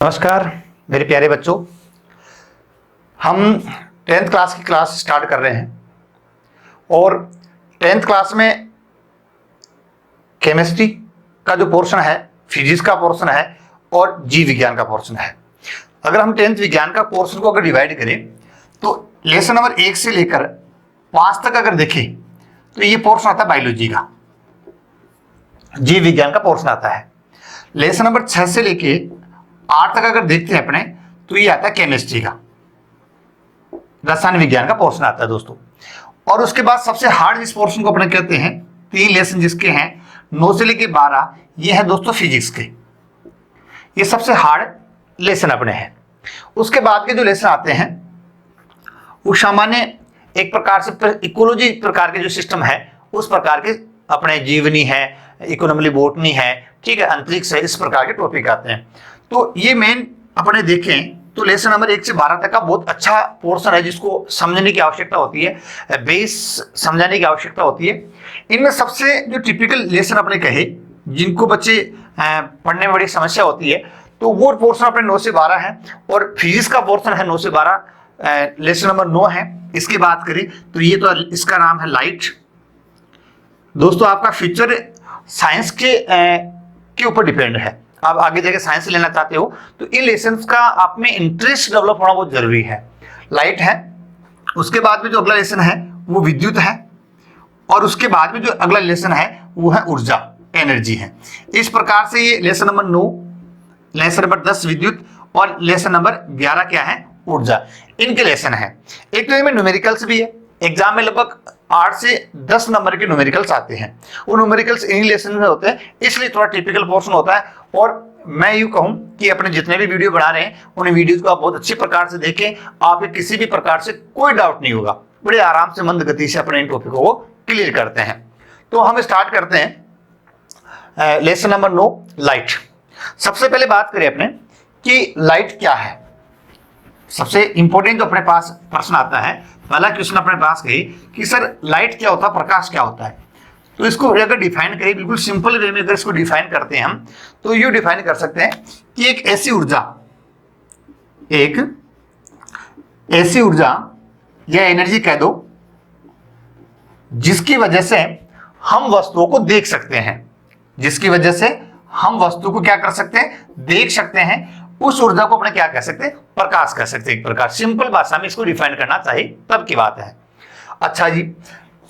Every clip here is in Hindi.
नमस्कार मेरे प्यारे बच्चों, हम 10th क्लास की क्लास स्टार्ट कर रहे हैं और 10th क्लास में केमिस्ट्री का जो पोर्शन है, फिजिक्स का पोर्शन है और जीव विज्ञान का पोर्शन है। अगर हम 10th विज्ञान का पोर्शन को अगर डिवाइड करें तो लेसन नंबर 1 से लेकर 5 तक अगर देखें तो ये पोर्शन आता है बायोलॉजी का, जीव विज्ञान का पोर्शन आता है। लेसन नंबर 6 से लेके 8 तक अगर देखते हैं अपने तो ये आता है केमिस्ट्री का, रसायन विज्ञान का पोर्शन आता है दोस्तों। और उसके बाद सबसे हार्ड इस पोर्शन को अपने कहते हैं, 3 लेसन जिसके हैं 9 से लेके 12, ये है दोस्तों फिजिक्स के, ये सबसे हार्ड लेसन अपने हैं। उसके बाद के जो लेसन आते हैं वो सामान्य एक प्रकार से इकोलॉजी प्रकार के जो सिस्टम है उस प्रकार के अपने जीवनी है, इकोनॉमिक बॉटनी है, ठीक है, अंतरिक्ष है, इस प्रकार के टॉपिक आते हैं। तो ये मेन अपने देखें तो लेसन नंबर 1 से 12 तक का बहुत अच्छा पोर्शन है जिसको समझने की आवश्यकता होती है, बेस समझाने की आवश्यकता होती है। इनमें सबसे जो टिपिकल लेसन अपने कहे जिनको बच्चे पढ़ने में बड़ी समस्या होती है तो वो पोर्शन अपने 9 से 12 है और फिजिक्स का पोर्शन है 9 से 12, लेसन नंबर 9 है। इसकी बात करें तो ये तो इसका नाम है लाइट। दोस्तों आपका फ्यूचर साइंस के ऊपर डिपेंड है, आप आगे जाके साइंस लेना चाहते हो तो इन लेसन्स का आप में इंटरेस्ट डेवलप होना बहुत जरूरी है। लाइट है, उसके बाद में जो अगला लेसन है वो विद्युत है और उसके बाद में जो अगला लेसन है वो है ऊर्जा, एनर्जी है। इस प्रकार से ये लेसन नंबर 9, लेसन नंबर 10 विद्युत और लेसन नंबर 11 क्या है, ऊर्जा, इनके लेसन है। एक तो इनमें न्यूमेरिकल्स भी है, एग्जाम में लगभग 8 से 10 नंबर के न्यूमेरिकल्स आते हैं, वो न्यूमेरिकल्स इन लेसन में होते हैं, इसलिए थोड़ा टिपिकल पोर्शन होता है। और मैं यूं कहूं कि अपने जितने भी वीडियो बना रहे हैं उन वीडियोस को आप बहुत अच्छे प्रकार से देखें, आप किसी भी प्रकार से कोई डाउट नहीं होगा, बड़े आराम से मंद गति से अपने इन टॉपिकों को क्लियर करते हैं। तो हम स्टार्ट करते हैं लेसन नंबर 9 लाइट। सबसे पहले बात करें अपने कि लाइट क्या है। सबसे इंपॉर्टेंट जो अपने पास प्रश्न आता है, पहला क्वेश्चन अपने पास कही कि सर लाइट क्या होता है, प्रकाश क्या होता है। तो इसको अगर डिफाइन करें बिल्कुल सिंपल वे में, अगर इसको डिफाइन करते हैं हम तो ये डिफाइन कर सकते हैं कि एक ऐसी ऊर्जा या एनर्जी कह दो जिसकी वजह से हम वस्तुओं को देख सकते हैं, जिसकी वजह से हम वस्तु को क्या कर सकते हैं, देख सकते हैं। उस ऊर्जा को अपने क्या कह सकते हैं, प्रकाश कह सकते हैं। एक प्रकार सिंपल भाषा में इसको डिफाइन करना चाहिए तब की बात है। अच्छा जी,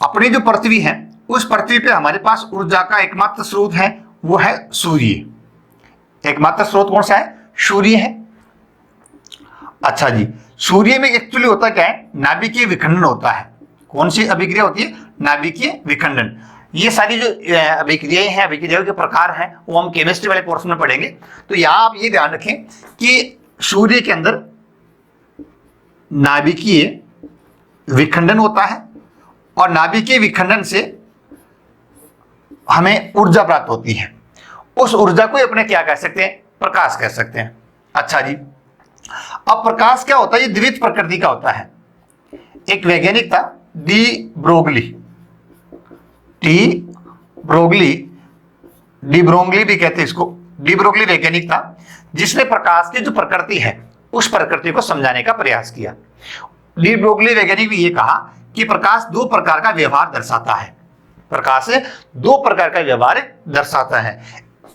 अपनी जो पृथ्वी है उस पृथ्वी पे हमारे पास ऊर्जा का एकमात्र स्रोत है, वो है सूर्य। एकमात्र स्रोत कौन सा है, सूर्य है। अच्छा जी, सूर्य में एक्चुअली होता क्या है, नाभिकीय विखंडन होता है। कौन सी अभिक्रिया होती है, नाभिकीय विखंडन। ये सारी जो अभिक्रियाएं हैं, अभिक्रियाओं के प्रकार हैं, वो हम केमिस्ट्री वाले पोर्शन में पढ़ेंगे। तो यहां आप ये ध्यान रखें कि सूर्य के अंदर नाभिकीय विखंडन होता है और नाभिकीय विखंडन से हमें ऊर्जा प्राप्त होती है। उस ऊर्जा को अपने क्या कह सकते हैं, प्रकाश कह सकते हैं। अच्छा जी, अब प्रकाश क्या होता है, ये द्वितीय प्रकृति का होता है। एक वैज्ञानिक था डी ब्रोगली भी कहते हैं इसको। डी ब्रोगली वैज्ञानिक था जिसने प्रकाश की जो प्रकृति है उस प्रकृति को समझाने का प्रयास किया। डी ब्रोगली वैज्ञानिक भी ये कहा कि प्रकाश 2 प्रकार का व्यवहार दर्शाता है। प्रकाश 2 प्रकार का व्यवहार दर्शाता है।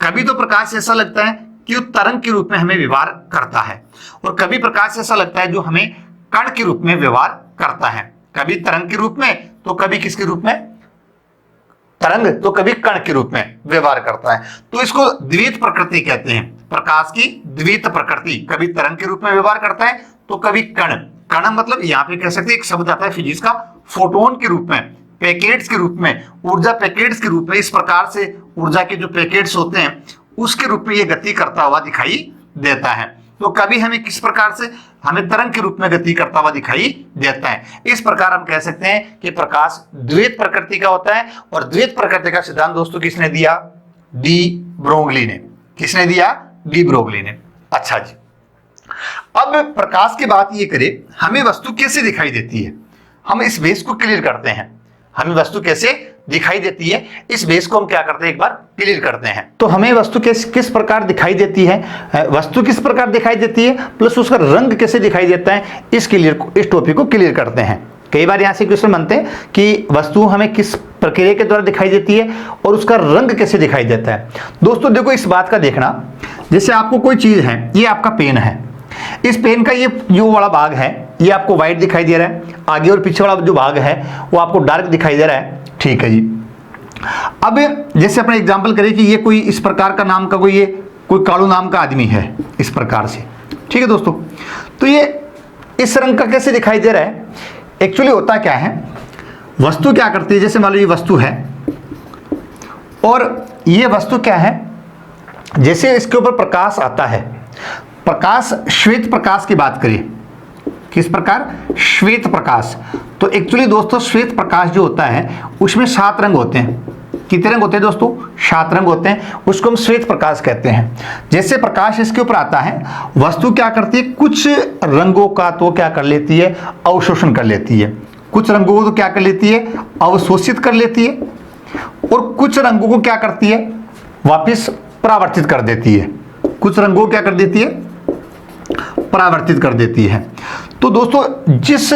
कभी तो प्रकाश ऐसा लगता है कि वो तरंग के रूप में हमें व्यवहार करता है और कभी प्रकाश ऐसा लगता है जो हमें कण के रूप में व्यवहार करता है। कभी तरंग के रूप में तो कभी किसके रूप में, तरंग, तो कभी कण के रूप में व्यवहार करता है। तो इसको द्वितीय प्रकृति कहते हैं। प्रकाश की द्वितीय प्रकृति, कभी तरंग के रूप में व्यवहार करता है तो कभी कण। कण मतलब यहाँ पे कह सकते हैं एक शब्द आता है फिजिक्स का, फोटोन के रूप में, पैकेट्स के रूप में, ऊर्जा पैकेट्स के रूप में। इस प्रकार से ऊर्जा के जो पैकेट्स होते हैं उसके रूप में ये गति करता हुआ दिखाई देता है। तो कभी हमें किस प्रकार से, हमें तरंग के रूप में गति करता हुआ दिखाई देता है। इस प्रकार हम कह सकते हैं कि प्रकाश द्वैत प्रकृति का होता है। और द्वैत प्रकृति का सिद्धांत दोस्तों किसने दिया, डी ब्रोगली ने। किसने दिया, डी ब्रोगली ने। अच्छा जी, अब प्रकाश की बात ये करें हमें वस्तु कैसे दिखाई देती है, हम इस बेस को क्लियर करते हैं। हमें वस्तु कैसे दिखाई देती है, इस बेस को हम क्या करते हैं एक बार क्लियर करते हैं। तो हमें वस्तु किस प्रकार दिखाई देती है, वस्तु किस प्रकार दिखाई देती है प्लस उसका रंग कैसे दिखाई देता है, इस टॉपिक को क्लियर करते हैं। कई बार यहाँ से क्वेश्चन बनते हैं कि वस्तु हमें किस प्रक्रिया के द्वारा दिखाई देती है और उसका रंग कैसे दिखाई देता है। दोस्तों देखो इस बात का देखना, जैसे आपको कोई चीज है, ये आपका पेन है, इस पेन का ये जो वाला भाग है ये आपको व्हाइट दिखाई दे रहा है, आगे और पीछे वाला जो भाग है वो आपको डार्क दिखाई दे रहा है, ठीक है जी। अब जैसे अपने एग्जांपल करें कि ये कोई इस प्रकार का नाम का कोई कालू नाम का आदमी है इस प्रकार से, ठीक है दोस्तों। तो ये इस रंग का कैसे दिखाई दे रहा है, एक्चुअली होता क्या है, वस्तु क्या करती है, जैसे मान लो ये वस्तु है और ये वस्तु क्या है, जैसे इसके ऊपर प्रकाश आता है, प्रकाश श्वेत प्रकाश की बात करिए, किस प्रकार, श्वेत प्रकाश। तो एक्चुअली दोस्तों श्वेत प्रकाश जो होता है उसमें 7 रंग होते हैं। कितने रंग होते हैं दोस्तों, 7 रंग होते हैं, उसको हम श्वेत प्रकाश कहते हैं। जैसे प्रकाश इसके ऊपर आता है, वस्तु क्या करती है, कुछ रंगों का तो क्या कर लेती है, अवशोषण कर लेती है, कुछ रंगों को तो क्या कर लेती है, अवशोषित कर लेती है, और कुछ रंगों को क्या करती है, वापिस परावर्तित कर देती है, कुछ रंगों को क्या कर देती है, परावर्तित कर देती है। तो दोस्तों जिस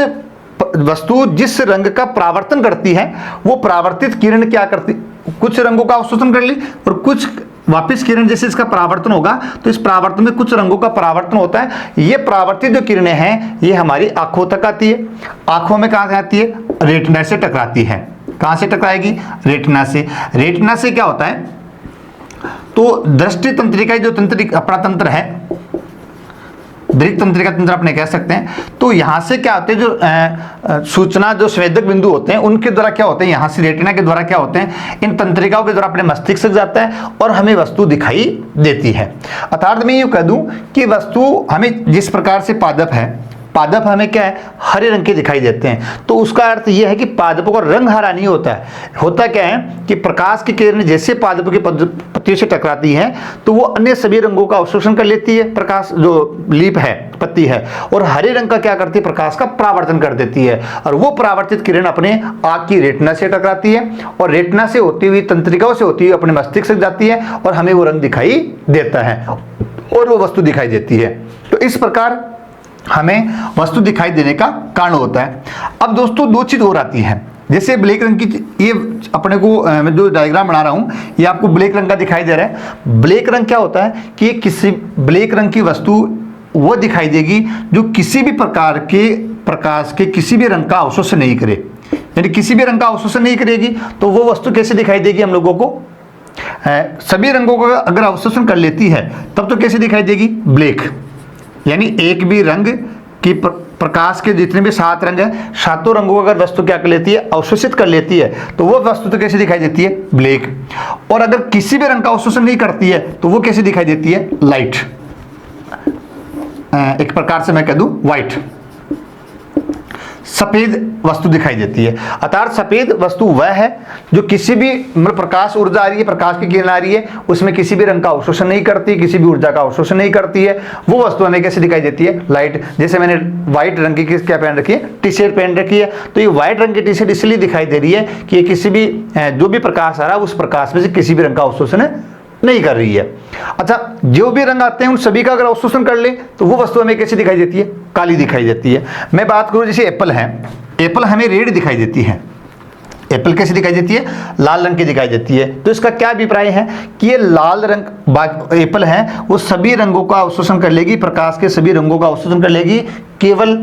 वस्तु जिस रंग का परावर्तन करती है वो परावर्तित किरण क्या करती, कुछ रंगों का अवशोषण कर ली और कुछ वापिस किरण, जैसे इसका परावर्तन होगा तो इस परावर्तन में कुछ रंगों का परावर्तन होता है। ये परावर्तित जो किरणें हैं ये हमारी आंखों तक आती है, आंखों में कहां से आती है, रेटिना से टकराती है। कहां से टकराएगी, रेटिना से। रेटिना से क्या होता है, तो दृष्टि तंत्रिका जो अपना तंत्र है, दृक तंत्रिका तंत्र अपने कह सकते हैं, तो यहाँ से क्या होते हैं, जो सूचना जो संवेदक बिंदु होते हैं उनके द्वारा क्या होते हैं, यहाँ से रेटिना के द्वारा क्या होते हैं, इन तंत्रिकाओं के द्वारा अपने मस्तिष्क तक जाता है और हमें वस्तु दिखाई देती है। अर्थात मैं यूँ कह दूँ कि वस्तु हमें जिस प्रकार से पादप है, पादप हमें क्या है, हरे रंग के दिखाई देते हैं। तो उसका अर्थ यह है कि पादपों का रंग हरा नहीं होता है, होता क्या है कि प्रकाश की किरण जैसे पादपों की पत्तियों से टकराती है तो वो अन्य सभी रंगों का अवशोषण कर लेती है, प्रकाश जो लीप है, पत्ती है, और हरे रंग का क्या करती है, प्रकाश का परावर्तन कर देती है, और वो परावर्तित किरण अपने आँख की रेटिना से टकराती है और रेटिना से होती हुई तंत्रिकाओं से होती हुई अपने मस्तिष्क तक जाती है और हमें वो रंग दिखाई देता है और वो वस्तु दिखाई देती है। तो इस प्रकार हमें वस्तु दिखाई देने का कारण होता है। अब दोस्तों 2 चीज और आती है, जैसे ब्लैक रंग की, ये अपने को मैं जो डायग्राम बना रहा हूं ये आपको ब्लैक रंग का दिखाई दे रहा है। ब्लैक रंग क्या होता है कि किसी ब्लैक रंग की वस्तु वो दिखाई देगी जो किसी भी प्रकार के प्रकाश के किसी भी रंग का अवशोषण नहीं करे, यानी किसी भी रंग का अवशोषण नहीं करेगी। तो वो वस्तु कैसे दिखाई देगी हम लोगों को, सभी रंगों का अगर अवशोषण कर लेती है तब तो कैसे दिखाई देगी, ब्लैक। यानी एक भी रंग की प्रकाश के जितने भी 7 रंग है, 7 रंगों को अगर वस्तु क्या कर लेती है, अवशोषित कर लेती है तो वो वस्तु तो कैसे दिखाई देती है, ब्लैक। और अगर किसी भी रंग का अवशोषण नहीं करती है तो वो कैसे दिखाई देती है, लाइट, एक प्रकार से मैं कह दूं व्हाइट, सफेद वस्तु दिखाई देती है। अर्थात सफेद वस्तु वह है जो किसी भी मतलब प्रकाश ऊर्जा आ रही है, प्रकाश की किरण आ रही है, उसमें किसी भी रंग का अवशोषण नहीं करती, किसी भी ऊर्जा का अवशोषण नहीं करती है, वो वस्तु हमें कैसे दिखाई देती है, लाइट। जैसे मैंने व्हाइट रंग की क्या पहन रखी है, टी शर्ट पहन रखी है, तो ये व्हाइट रंग की टी शर्ट इसलिए दिखाई दे रही है कि ये किसी भी जो भी प्रकाश आ रहा है उस प्रकाश में से किसी भी रंग का अवशोषण नहीं कर रही है। अच्छा, जो भी रंग आते हैं उन सभी का अगर अवशोषण कर ले तो वो वस्तु हमें कैसी दिखाई देती है, काली दिखाई देती है। मैं बात करूं जैसे एप्पल है, एप्पल हमें रेड दिखाई देती है, एप्पल कैसी दिखाई देती है, लाल रंग की दिखाई देती है। तो इसका क्या अभिप्राय है कि ये लाल रंग एप्पल है वो सभी रंगों का अवशोषण कर लेगी, प्रकाश के सभी रंगों का अवशोषण कर लेगी, केवल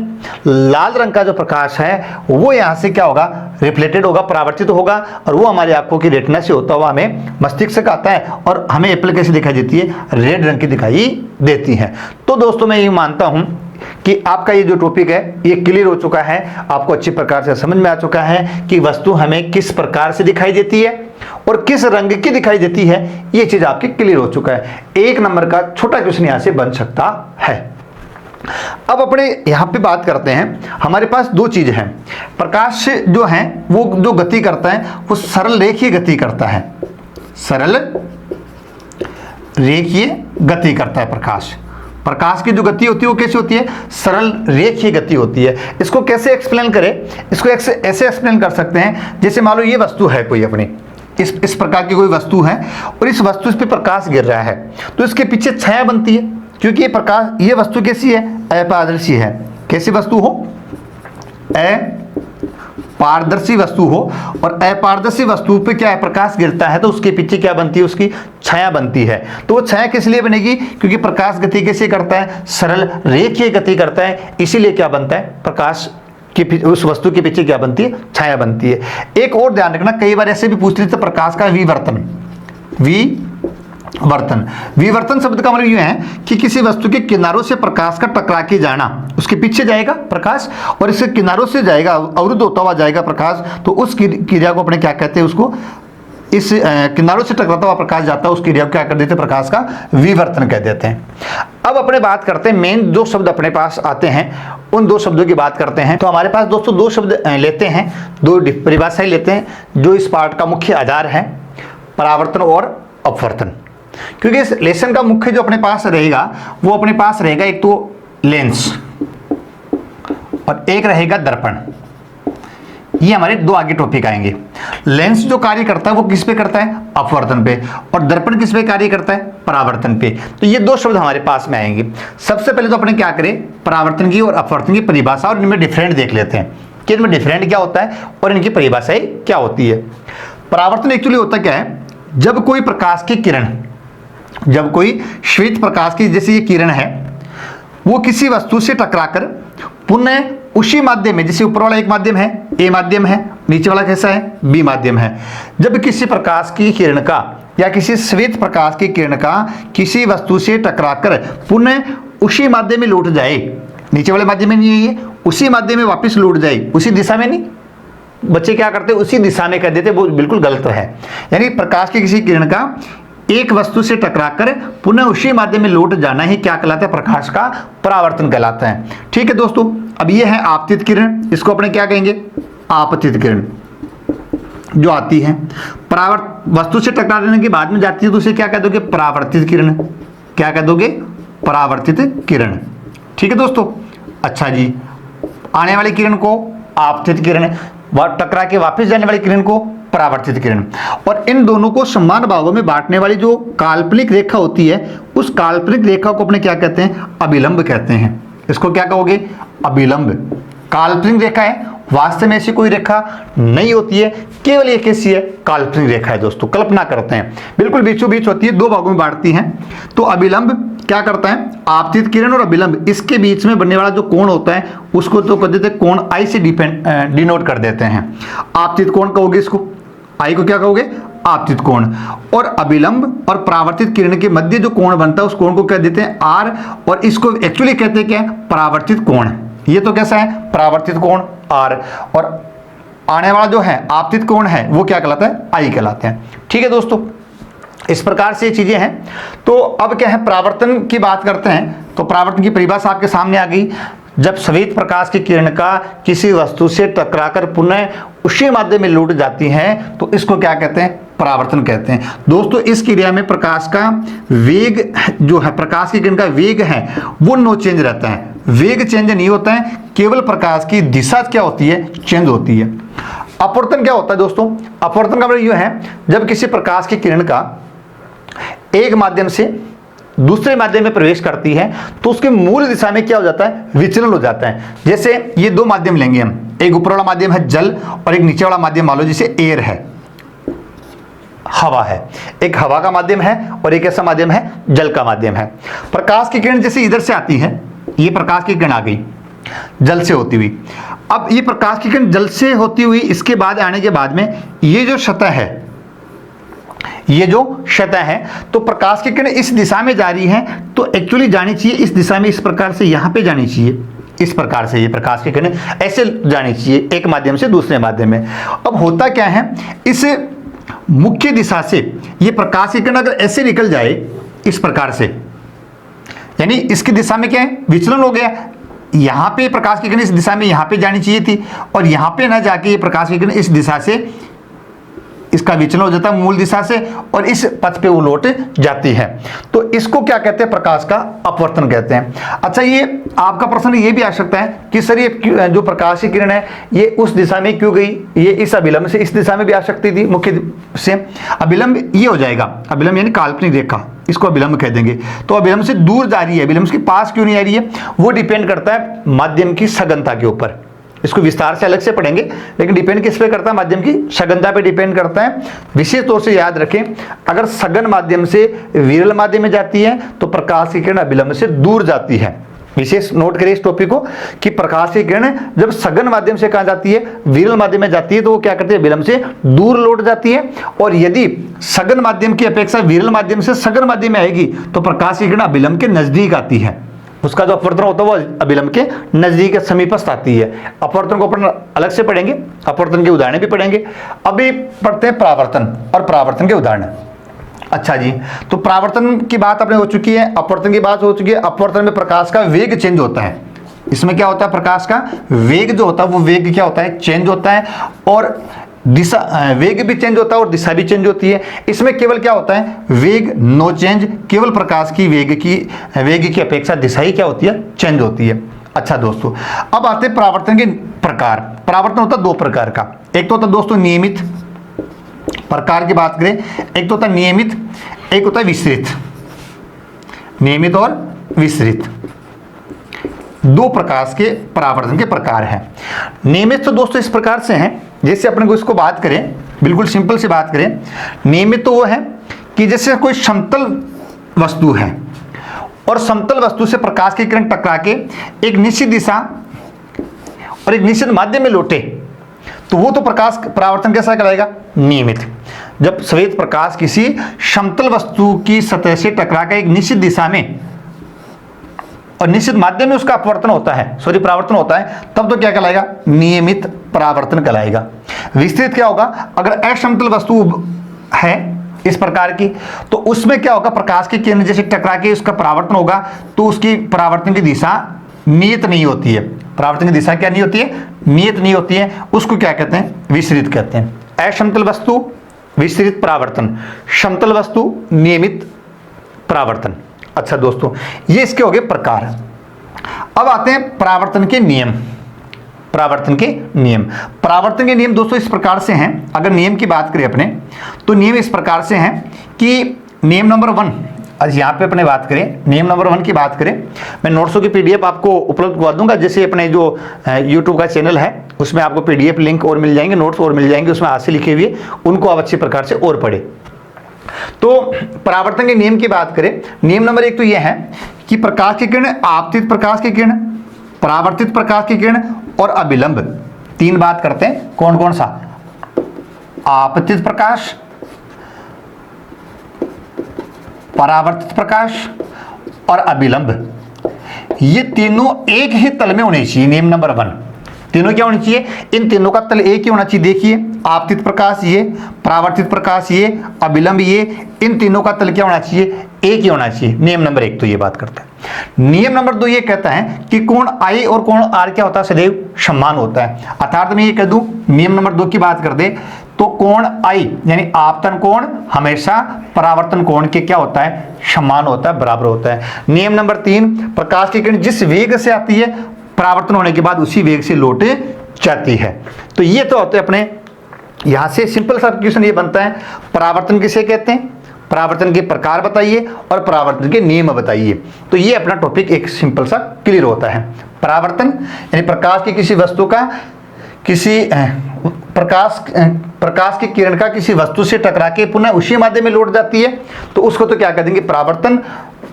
लाल रंग का जो प्रकाश है वो यहाँ से क्या होगा, रिफ्लेक्टेड होगा, परावर्तित होगा, और वो हमारी आंखों की रेटिना से होता हुआ हमें मस्तिष्क तक आता है और हमें एप्पल कैसी दिखाई देती है, रेड रंग की दिखाई देती है। तो दोस्तों मैं ये मानता हूं कि आपका ये जो टॉपिक है ये क्लियर हो चुका है, आपको अच्छी प्रकार से समझ में आ चुका है कि वस्तु हमें किस प्रकार से दिखाई देती है और किस रंग की दिखाई देती है, ये चीज आपकी क्लियर हो चुका है। 1 नंबर का छोटा क्वेश्चन यहां से बन सकता है। अब अपने यहां पे बात करते हैं, हमारे पास 2 चीज हैं। प्रकाश जो है वो जो गति करता है वो सरल रेखीय गति करता है, सरल रेखीय गति करता है प्रकाश। प्रकाश की जो गति होती है वो कैसी होती है, सरल रेखीय गति होती है। इसको कैसे एक्सप्लेन करें, इसको ऐसे एक्सप्लेन कर सकते हैं, जैसे मान लो ये वस्तु है कोई अपनी, इस प्रकार की कोई वस्तु है और इस वस्तु पे प्रकाश गिर रहा है तो इसके पीछे छाया बनती है, क्योंकि ये प्रकाश, ये वस्तु कैसी है, अपारदर्शी है। कैसी वस्तु हो, अपारदर्शी वस्तु हो, और अपारदर्शी वस्तु पे क्या है, प्रकाश गिरता है तो उसके पीछे क्या बनती है, उसकी छाया बनती है। तो वो छाया किस लिए बनेगी, क्योंकि प्रकाश गति कैसे करता है, सरल रेखीय गति करता है, इसीलिए क्या बनता है, प्रकाश कि उस वस्तु के पीछे क्या बनती है, छाया बनती है। एक और ध्यान रखना, कई बार ऐसे भी पूछ लेते प्रकाश का विवर्तन। विवर्तन शब्द का मतलब ये है कि किसी वस्तु के किनारों से प्रकाश का टकरा के जाना, उसके पीछे जाएगा प्रकाश और इसके किनारों से जाएगा, अवरुद्ध होता हुआ जाएगा प्रकाश, तो उस क्रिया को अपने क्या कहते हैं, उसको इस किनारों से टकराता हुआ प्रकाश जाता है, उस क्रिया को क्या कर देते हैं, प्रकाश का विवर्तन कह देते हैं। अब अपने बात करते हैं, मेन दो शब्द अपने पास आते हैं, उन दो शब्दों की बात करते हैं। तो हमारे पास दोस्तों दो शब्द लेते हैं, दो परिभाषाएं लेते हैं जो इस पार्ट का मुख्य आधार है, परावर्तन और अपवर्तन। क्योंकि इस लेसन का मुख्य जो अपने पास रहेगा वो अपने पास रहेगा एक तो लेंस और एक रहेगा दर्पण। ये हमारे दो आगे टॉपिक आएंगे। लेंस जो कार्य करता है वो किस पे करता है, अपवर्तन पे, और दर्पण किस पे कार्य करता है, परावर्तन पे। तो ये दो शब्द हमारे पास में आएंगे। सबसे पहले तो अपने क्या करें, परावर्तन की और अपवर्तन की परिभाषा और इनमें डिफरेंट देख लेते हैं कि इनमें डिफरेंट क्या होता है और इनकी परिभाषाएं क्या होती है। परावर्तन एक्चुअली होता क्या है, जब कोई प्रकाश की किरण, जब कोई श्वेत प्रकाश की जैसे ये किरण है वो किसी वस्तु से टकराकर पुनः उसी माध्यम में, जैसे ऊपर वाला एक माध्यम है ए माध्यम है, नीचे वाला कैसा है बी माध्यम है, जब किसी प्रकाश की किरण का या किसी श्वेत प्रकाश की किरण का किसी वस्तु से टकराकर पुनः उसी माध्यम में लौट जाए, नीचे वाले माध्यम में नहीं है, उसी माध्यम में वापस लौट जाए, उसी दिशा में नहीं, बच्चे क्या करते हैं उसी दिशा में कर देते, वो बिल्कुल गलत है। यानी प्रकाश की किसी किरण का एक वस्तु से टकराकर पुनः उसी माध्यम में लौट जाना ही क्या कहलाता है, प्रकाश का परावर्तन कहलाता है। ठीक है दोस्तों, अब ये है आपतित किरण, इसको अपने क्या कहेंगे, आपतित किरण जो आती है वस्तु से टकराने के बाद में जाती है तो उसे क्या कह दोगे, परावर्तित किरण। क्या कह दोगे, परावर्तित किरण। ठीक है दोस्तों, अच्छा जी, आने वाली किरण को आपतित किरण, टकरा के वापस जाने वाली किरण को परावर्तित किरण। और इन दोनों को समान भागों में बांटने वाली जो काल्पनिक रेखा होती है उस काल्पनिक रेखा को अपने क्या कहते हैं, अभिलंब कहते हैं। इसको क्या कहोगे, अभिलंब। काल्पनिक रेखा है, वास्तव में ऐसी कोई रेखा नहीं होती है, केवल एक ऐसी है काल्पनिक रेखा है दोस्तों, कल्पना करते हैं, बिल्कुल बीचों बीच होती है, दो भागों में बांटती हैं। तो अभिलंब क्या करता है, आपतित किरण और अभिलंब इसके बीच में बनने वाला जो कोण होता है उसको तो कर देते हैं कोण आई से डिनोट कर देते हैं। आपतित कोण कहोगे इसको, आई को क्या कहोगे, आपतित कोण। और अभिलंब और परावर्तित किरण के मध्य जो कोण बनता है उस कोण को कह देते हैं आर, और इसको एक्चुअली कहते हैं क्या है, परावर्तित कोण। ये तो कैसा है, परावर्तित कोण आर, और आने वाला जो है आपतित कोण है वो क्या कहलाता है, आई कहलाते हैं। ठीक है दोस्तों, इस प्रकार से चीजें हैं। तो अब क्या है, परावर्तन की बात करते हैं। तो परावर्तन की परिभाषा आपके सामने आ गई, जब श्वेत प्रकाश की किरण का किसी वस्तु से टकराकर पुनः उसी माध्यम में लौट जाती है तो इसको क्या कहते हैं, परावर्तन कहते हैं। दोस्तों इस क्रिया में प्रकाश का वेग जो है, प्रकाश की किरण का वेग है वो नो चेंज रहता है, वेग चेंज नहीं होता है, केवल प्रकाश की दिशा क्या होती है, चेंज होती है। अपवर्तन क्या होता है दोस्तों, अपवर्तन का मतलब यह है जब किसी प्रकाश की किरण का एक माध्यम से दूसरे माध्यम में प्रवेश करती है तो उसके मूल दिशा में क्या हो जाता है, विचलन हो जाता है। जैसे ये दो माध्यम लेंगे हम, एक ऊपर वाला माध्यम है जल और एक नीचे वाला माध्यम मान लो जैसे एयर है, हवा है, एक हवा का माध्यम है और एक ऐसा माध्यम है जल का माध्यम है। प्रकाश की किरण जैसे इधर से आती है, ये प्रकाश की किरण आ गई जल से होती हुई, अब ये प्रकाश की किरण जल से होती हुई इसके बाद आने के बाद में ये जो सतह है, ये जो सतह है, तो प्रकाश की किरण इस दिशा में जा रही है तो एक्चुअली जानी चाहिए इस दिशा में, इस प्रकार से यहां पे जानी चाहिए, इस प्रकार से ये प्रकाश की किरण ऐसे जानी चाहिए एक माध्यम से दूसरे माध्यम में। अब होता क्या है, इस मुख्य दिशा से ये प्रकाश की किरण अगर ऐसे निकल जाए इस प्रकार से, यानी इसकी दिशा में क्या है, विचलन हो गया, यहां पे प्रकाश की किरण इस दिशा में यहां पे जानी चाहिए थी और यहां पे ना जाके ये प्रकाश की किरण इस दिशा से इसका विचलन हो जाता है मूल दिशा से और इस पथ पे वो लौट जाती है। तो इसको क्या कहते हैं, प्रकाश का अपवर्तन कहते हैं। अच्छा, ये आपका प्रश्न ये भी आ सकता है कि सर ये जो प्रकाश की किरण है ये उस दिशा में क्यों गई, ये इस अभिलंब से इस दिशा में भी आ सकती थी मुख्य से। अभिलंब ये हो जाएगा, अभिलंब यानी काल्पनिक रेखा, इसको अभिलंब कह देंगे। तो अभिलंब से दूर जा रही है, अभिलंब के पास क्यों नहीं आ रही है, वो डिपेंड करता है माध्यम की सघनता के ऊपर। इसको विस्तार से अलग से पढ़ेंगे, लेकिन डिपेंड किस पे करता है, माध्यम की सघनता पे डिपेंड करता है। विशेष तौर से याद रखें, अगर सघन माध्यम से विरल माध्यम में जाती है तो प्रकाश की किरण अभिलंब से दूर जाती है। विशेष नोट करिए इस टॉपिक को कि प्रकाश की किरण जब सघन माध्यम से कहां जाती है, विरल माध्यम में जाती है, तो वो क्या करती है, विलंब से दूर लौट जाती है। और यदि सघन माध्यम की अपेक्षा विरल माध्यम से सघन माध्यम में आएगी तो प्रकाश की किरण अभिलंब के नजदीक आती है, उसका जो अपवर्तन होता है वो अभिलंब के नजदीक समीपस्थ आती है। अपवर्तन को अपन अलग से पढ़ेंगे, अपवर्तन के उदाहरण भी पढ़ेंगे। अभी पढ़ते हैं परावर्तन और परावर्तन के उदाहरण। अच्छा जी, तो परावर्तन की बात अपने हो चुकी है, अपवर्तन की बात हो चुकी है। अपवर्तन में प्रकाश का वेग चेंज होता है, इसमें क्या होता है, प्रकाश का वेग जो होता है वो वेग क्या होता है, चेंज होता है। और दिशा, वेग भी चेंज होता है और दिशा भी चेंज होती है। इसमें केवल क्या होता है, वेग नो चेंज, केवल प्रकाश की वेग की अपेक्षा दिशा ही क्या होती है, चेंज होती है। अच्छा दोस्तों, अब आते हैं परावर्तन के प्रकार। परावर्तन होता है दो प्रकार का, एक तो होता है दोस्तों नियमित प्रकार की बात करें, एक तो होता है नियमित, एक होता है विस्तृत। नियमित और विस्तृत दो प्रकार के परावर्तन के प्रकार हैं। नियमित तो दोस्तों इस प्रकार से हैं, जैसे अपने को इसको बात करें, बिल्कुल सिंपल सी बात करें, नियमित तो वो है कि जैसे कोई समतल वस्तु है और समतल वस्तु से प्रकाश की किरण टकरा के एक निश्चित दिशा और एक निश्चित माध्यम में लौटे, तो वो तो प्रकाश परावर्तन कैसा कहलाएगा, नियमित। जब श्वेत प्रकाश किसी समतल वस्तु की सतह से टकरा के एक निश्चित दिशा में और निश्चित माध्यम में उसका अपवर्तन होता है, सॉरी परावर्तन होता है, तब तो क्या कहलाएगा, नियमित परावर्तन कहलाएगा। विस्तृत क्या होगा, अगर असमतल वस्तु है इस प्रकार की, तो उसमें क्या होगा, प्रकाश की किरण जैसे टकरा के उसका परावर्तन होगा, तो उसकी परावर्तन की दिशा नियत नहीं होती है। परावर्तन की दिशा क्या नहीं होती है, नियत नहीं होती है। उसको क्या कहते हैं, विस्तृत कहते हैं। असमतल वस्तु विस्तृत परावर्तन, समतल वस्तु नियमित परावर्तन। अच्छा दोस्तों, ये इसके हो गए प्रकार। अब आते हैं परावर्तन के नियम। परावर्तन के नियम, परावर्तन के नियम दोस्तों इस प्रकार से हैं, अगर नियम की बात करें अपने, तो नियम इस प्रकार से हैं कि नियम नंबर 1, आज यहाँ पे अपने बात करें, नियम नंबर 1 की बात करें, मैं नोट्सों की पीडीएफ आपको उपलब्ध करवा दूंगा। जैसे अपने जो यूट्यूब का चैनल है उसमें आपको पीडीएफ लिंक और मिल जाएंगे, नोट्स और मिल जाएंगे, उसमें हाथ से लिखे हुए, उनको आप अच्छी प्रकार से और पढ़े। तो परावर्तन के नियम की बात करें, नियम नंबर 1 तो यह है कि प्रकाश की किरण, आपतित प्रकाश की किरण, परावर्तित प्रकाश की किरण और अभिलंब, 3 बात करते हैं। कौन कौन सा, आपतित प्रकाश, परावर्तित प्रकाश और अभिलंब, ये तीनों एक ही तल में होने चाहिए। नियम नंबर 1, तीनों क्या होनी चाहिए, इन तीनों का तल एक ही होना चाहिए। देखिए, आपतित प्रकाश ये, परावर्तित प्रकाश ये, अभिलंब ये, इन तीनों का तल क्या होना चाहिए, एक ही होना चाहिए। नियम नंबर 1 तो ये बात करता है। नियम नंबर 2 ये कहता है कि कोण I और कोण R क्या होता है, सदैव समान होता है। अर्थात मैं ये कह दूं, नियम नंबर 2 की बात कर दे तो कोण I यानी आपतन कोण हमेशा परावर्तन कोण के क्या होता है, समान होता है, बराबर होता है। नियम नंबर 3, प्रकाश की किरण जिस वेग से आती है, परावर्तन होने के बाद उसी वेग से लौट जाती है। तो ये तो होते हैं अपने, यहां से सिंपल सा क्वेश्चन ये बनता है, परावर्तन किसे कहते हैं, परावर्तन के प्रकार बताइए और परावर्तन के नियम बताइए। तो ये अपना टॉपिक एक सिंपल सा क्लियर होता है। परावर्तन यानी प्रकाश की किसी वस्तु का, किसी प्रकाश की किरण का किसी वस्तु से टकरा के पुनः उसी माध्यम में लौट जाती है, तो उसको तो क्या कह देंगे, परावर्तन।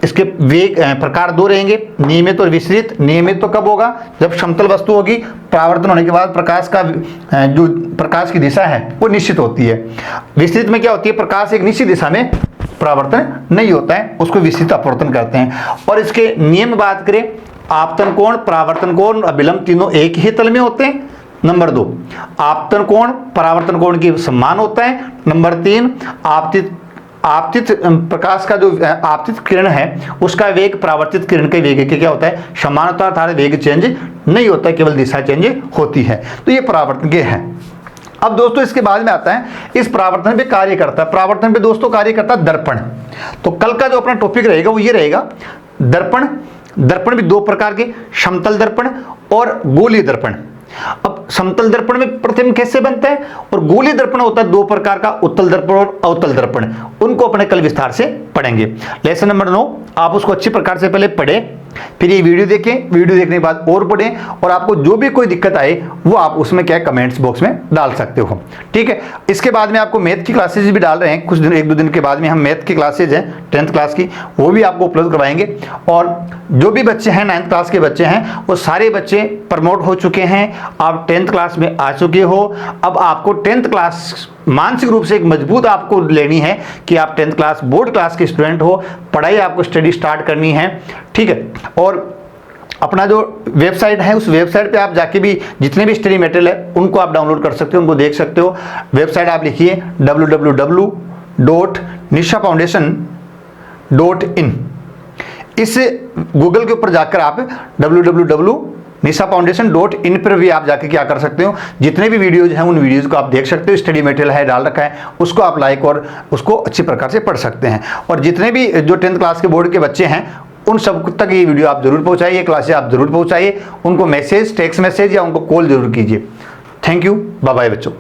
इसके वेग प्रकार 2 रहेंगे, नियमित और विस्तृत। नियमित तो कब होगा, जब समतल वस्तु होगी, परावर्तन होने के बाद प्रकाश का जो प्रकाश की दिशा है वो निश्चित होती है। विस्तृत में क्या होती है, प्रकाश एक निश्चित दिशा में परावर्तन नहीं होता है, उसको विस्तृत अपवर्तन करते हैं। और इसके नियम बात करें, आपतन कोण, परावर्तन कोण, अभिलंब तीनों एक ही तल में होते हैं। नंबर 2, आपतन कोण परावर्तन कोण के समान होता है। नंबर 3, आपतित प्रकाश का जो आपतित किरण है उसका वेग परावर्तित किरण के वेग के क्या होता है, समान होता है, वेग चेंज नहीं होता है, केवल दिशा चेंज होती है। तो ये परावर्तन के हैं। अब दोस्तों इसके बाद में आता है इस परावर्तन पे कार्य करता है, परावर्तन पे दोस्तों कार्य करता है दर्पण। तो कल का जो अपना टॉपिक रहेगा वो ये रहेगा दर्पण। दर्पण भी दो प्रकार के, समतल दर्पण और गोलीय दर्पण। अब समतल दर्पण में प्रतिबिंब कैसे बनता है और गोलीय दर्पण होता है दो प्रकार का, उत्तल दर्पण और अवतल दर्पण। उनको अपने कल विस्तार से पढ़ेंगे। लेसन नंबर 9 आप उसको अच्छी प्रकार से पहले पढ़ें, फिर ये वीडियो देखें, वीडियो देखने के बाद और पढ़ें, और आपको जो भी कोई दिक्कत आए वो आप उसमें क्या कमेंट्स बॉक्स में डाल सकते हो, ठीक है। इसके बाद में आपको मैथ की क्लासेज भी डाल रहे हैं, कुछ दिन 1-2 दिन के बाद में हम मैथ की क्लासेज हैं 10th क्लास की, वो भी आपको उपलब्ध करवाएंगे। और जो भी बच्चे हैं 9th क्लास के बच्चे हैं वो सारे बच्चे प्रमोट हो चुके हैं, आप 10th क्लास में आ चुके हो। अब आपको 10th क्लास मानसिक रूप से एक मजबूत आपको लेनी है कि आप 10th क्लास बोर्ड क्लास के स्टूडेंट हो, पढ़ाई आपको स्टडी स्टार्ट करनी है, ठीक है। और अपना जो वेबसाइट है उस वेबसाइट पे आप जाके भी जितने भी स्टडी मटेरियल है उनको आप डाउनलोड कर सकते हो, उनको देख सकते हो। वेबसाइट आप लिखिए www.nishafoundation.in। इस गूगल के ऊपर जाकर आप www.nishafoundation.in पर भी आप जाके क्या कर सकते हो, जितने भी वीडियोज हैं उन वीडियोज को आप देख सकते हो। स्टडी मटेरियल है डाल रखा है, उसको आप लाइक और उसको अच्छी प्रकार से पढ़ सकते हैं। और जितने भी जो 10th क्लास के बोर्ड के बच्चे हैं उन सब तक ये वीडियो आप जरूर पहुंचाइए, क्लासेस आप जरूर पहुंचाइए, उनको मैसेज, टेक्स्ट मैसेज या उनको कॉल जरूर कीजिए। थैंक यू, बाय बाय बच्चों।